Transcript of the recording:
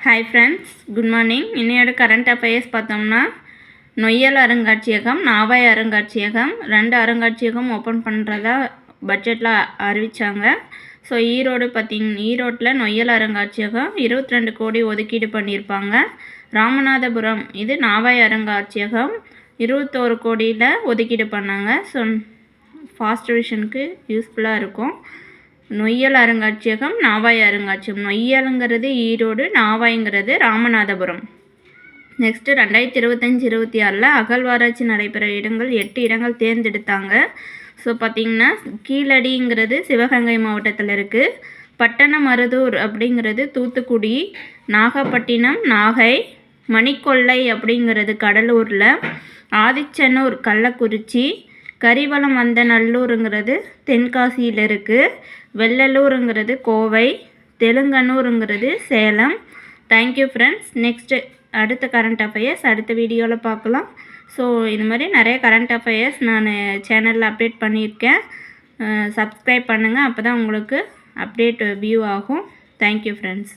Hi friends, good morning. இன்னையோட current affairs பார்த்தோம்னா, நொய்யல் அருங்காட்சியகம், நாவாய் அருங்காட்சியகம் 2 அருங்காட்சியகம் ஓப்பன் பண்ணுறதா பட்ஜெட்டில் அறிவித்தாங்க. ஸோ ஈரோட்டில் நொய்யல் அருங்காட்சியகம் 22 கோடி ஒதுக்கீடு பண்ணியிருப்பாங்க. ராமநாதபுரம் இது நாவாய் அருங்காட்சியகம் 21 கோடியில் ஒதுக்கீடு பண்ணாங்க. ஸோ ஃபாஸ்ட் விஷனுக்கு யூஸ்ஃபுல்லாக இருக்கும். நொய்யல் அருங்காட்சியகம், நாவாய் அருங்காட்சியகம். நொய்யலுங்கிறது ஈரோடு, நாவாய்ங்கிறது ராமநாதபுரம். நெக்ஸ்ட்டு 2025-26 அகழ்வாராய்ச்சி நடைபெற இடங்கள் 8 இடங்கள் தேர்ந்தெடுத்தாங்க. ஸோ பார்த்திங்கன்னா, கீழடிங்கிறது சிவகங்கை மாவட்டத்தில் இருக்குது. பட்டணமருதூர் அப்படிங்கிறது தூத்துக்குடி, நாகப்பட்டினம் நாகை, மணிக்கொல்லை அப்படிங்கிறது கடலூரில், ஆதிச்சநல்லூர் கள்ளக்குறிச்சி, கரிவலம் வந்த நல்லூருங்கிறது தென்காசியில் இருக்குது, வெள்ளலூருங்கிறது கோவை, தெலுங்கனூருங்கிறது சேலம். Thank you friends. நெக்ஸ்ட்டு அடுத்த கரண்ட் அஃபேர்ஸ் அடுத்த வீடியோவில் பார்க்கலாம். ஸோ இது மாதிரி நிறைய கரண்ட் அஃபேர்ஸ் நான் சேனலில் அப்டேட் பண்ணியிருக்கேன். சப்ஸ்கிரைப் பண்ணுங்கள், அப்போ தான் உங்களுக்கு அப்டேட் வியூ ஆகும். Thank you friends.